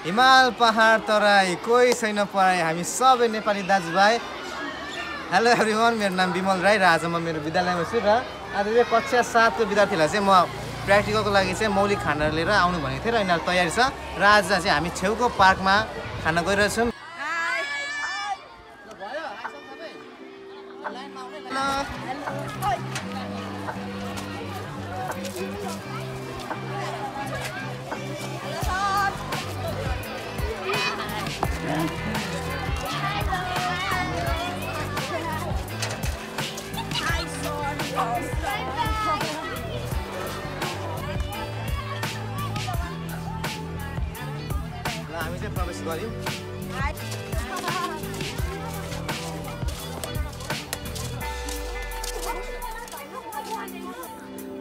हिमाल पहाड तराई कोही छैन पराई हामी सबै नेपाली दाजुभाइ। हेलो एभ्रिवान, मेरो नाम विमल राई र आज म मेरो विद्यालयमा छु र आज चाहिँ कक्षा 7 को विद्यार्थीलाई चाहिँ म प्र्याक्टिकलको लागि चाहिँ मौलिक खाना लिएर आउनु भनेको थिएँ र यिनीहरू तयारी छ र आज चाहिँ हामी छेउको पार्कमा खाना गइरहेछौँ। हामी चाहिँ प्रवेश गर्यौँ।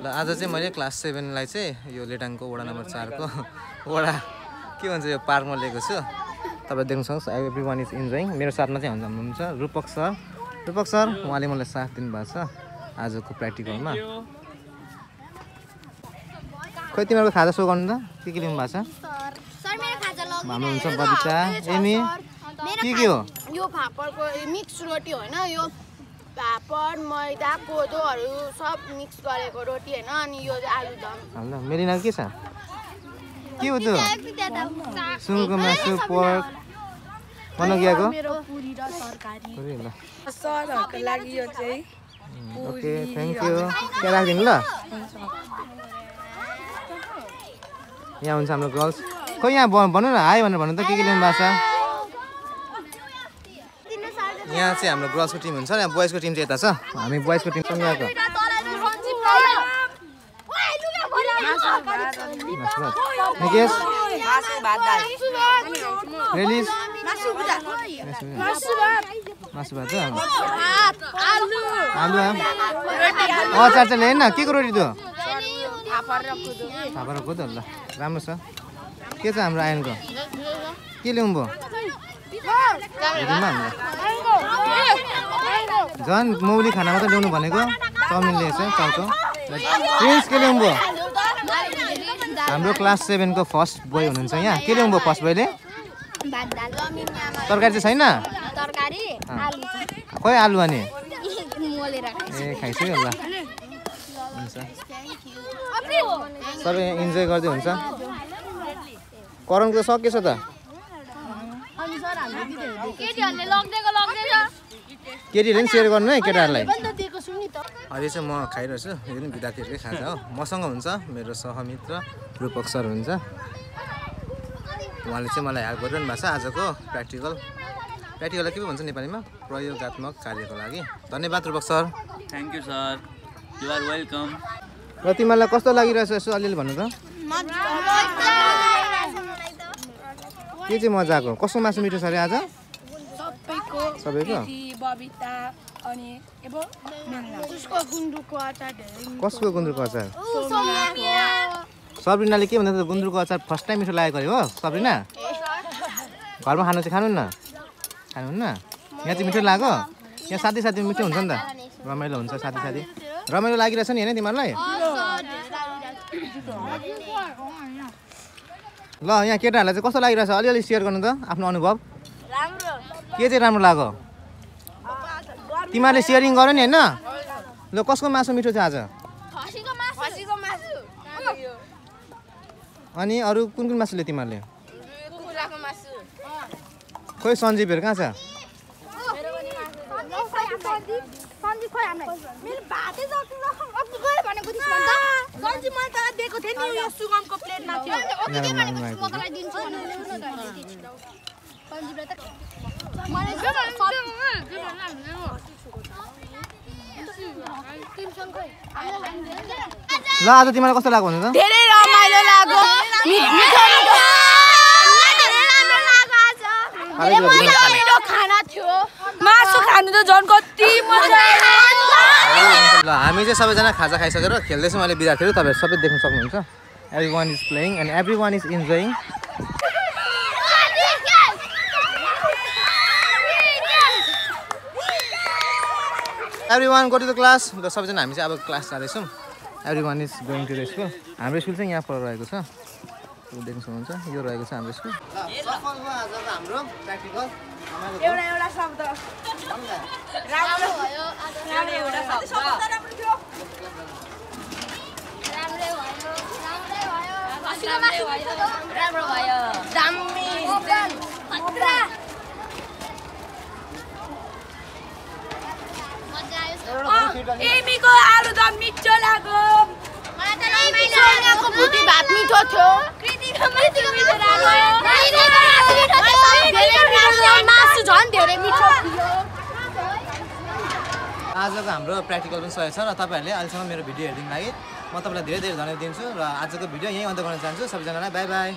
ल आज चाहिँ मैले क्लास 7 लाई चाहिँ यो लेटाङको वडा नम्बर 4 को वडा के भन्छ यो पार्कमा लिएको छु। तपाईँ देख्न सक्नुहुन्छ एभ्रिवान इज इन्जोइङ। मेरो साथमा चाहिँ हुनुहुन्छ रूपक सर। रूपक सर उहाँले मलाई साथ दिनुभएको छ आजको प्र्याक्टिकलमा। खोइ तिमीहरूको खाजा सो गर्नु त के लिनु भएको छ? हाम्रो हुन्छ बबिता एमी के हो यो फापरको मिक्स रोटी होइन, यो फापर मैदा कोदोहरू सब मिक्स गरेको रोटी होइन, अनि यो आलुदम। ल मेरिना के छ? के हो त्यो? सुँगुरको मासु पर्क मनोगियाको पुरी र तरकारी। ल सरहरूको लागि यो चाहिँ ओके थ्याङ्क यू। के राखिदिनु ल। यहाँ हुन्छ हाम्रो गर्ल्स। खोइ यहाँ भन्नु न हाई भनेर भन्नु त के लिनु भएको छ? यहाँ चाहिँ हाम्रो गर्ल्सको टिम हुन्छ, यहाँ बोइजको टिम चाहिँ यता छ। हामी बोइजको टिम पनि यहाँको। निकेश रेलिस मासु भात आलु अचार चाहिँ ल्याएन। के को रोटी त्यो? फापर र कोदो। ल राम्रो छ। के छ हाम्रो आयनको? के ल्याउनु भयो? झन् मौलिक खाना मात्रै ल्याउनु भनेको चाउमिन ल्याएछ चाउको। प्रिन्स के ल्याउनु भयो? हाम्रो क्लास 7 को फर्स्ट बोय हुनुहुन्छ यहाँ। के ल्याउनु भयो फर्स्ट बोयले? तरकारी चाहिँ छैन? खोइ आलु अनि ए खाइसक्यो। ल हुन्छ सबै इन्जोय गर्दै हुन्छ। करणको त सकेछ त। केटीहरूले पनि सेयर गर्नु है केटाहरूलाई। अहिले चाहिँ म खाइरहेको छु। यो पनि विद्यार्थीहरूकै खाजा हो। मसँग हुन्छ मेरो सहमित्र रूपक सर हुन्छ। उहाँले चाहिँ मलाई हेल्प गरिरहनु भएको छ आजको प्र्याक्टिकललाई के पो भन्छ नेपालीमा? प्रयोगात्मक कार्यको लागि। धन्यवाद Rupak sir. Thank you sir, you are welcome. र तिमीलाई कस्तो लागिरहेछ यसो अलिअलि भन्नु त? के चाहिँ मजा आएको? कसको मासु मिठो छ अरे आज? सबैको बबिता अनि कसको गुन्द्रुकको अचार? सब्रिनाले के भन्दा गुन्द्रुकको अचार फर्स्ट टाइम मिठो लागेको अरे हो सब्रिना? घरमा खानु चाहिँ खानुहुन्न? खानुहुन्न? यहाँ चाहिँ मिठो लाग्यो? यहाँ साथी मिठो हुन्छ नि त, रमाइलो हुन्छ साथी रमाइलो लागिरहेछ नि होइन तिमीहरूलाई? ल यहाँ केटाहरूलाई चाहिँ कस्तो लागिरहेछ अलिअलि सेयर गर्नु त आफ्नो अनुभव। के चाहिँ राम्रो लाग्यो? तिमीहरूले सेयरिङ गर नि होइन? ल कसको मासु मिठो छ आज? अनि अरू कुन मासुले तिमीहरूले? खोइ सञ्जीवहरू कहाँ छ? ल आज तिमीलाई कस्तो लाग्यो भन्नु त? धेरै रमाइलो लाग्यो। खाना थियो, मासु खानु त झन् कति मजा आयो। ल हामी चाहिँ सबैजना खाजा खाइसकेर खेल्दैछौँ अहिले विद्यार्थीहरू। तपाईँहरू सबै देख्न सक्नुहुन्छ। Everyone is playing and everyone is enjoying. Everyone go to the class. र सबैजना हामी चाहिँ अब क्लास जाँदैछौँ। Everyone is going to the school. हाम्रो स्कुल चाहिँ यहाँ पर रहेको छ, देख्न सक्नुहुन्छ। यो रहेको छ हाम्रो स्कुल। सफल भयो आजको हाम्रो प्र्याक्टिकल एउटा शब्द राम्रो भयो आज राम्रो एउटा शब्द राम्रो थियो राम्रै भयो राम्रो भयो दामी खतरा मजा आयो एमीको आलुदम मिठो लाग्यो मलाई त सोनियाको भुटी भात मिठो थियो कृतिको मिठो लाग्यो मासु झन् धेरै मिठो थियो आजको हाम्रो प्र्याक्टिकल पनि सकेको छ र तपाईँहरूले अहिलेसम्म मेरो भिडियो हेरिदिनु लागि म तपाईँलाई धेरै धेरै धन्यवाद दिन्छु र आजको भिडियो यहीँ अन्त गर्न चाहन्छु सबैजनालाई बाई बाई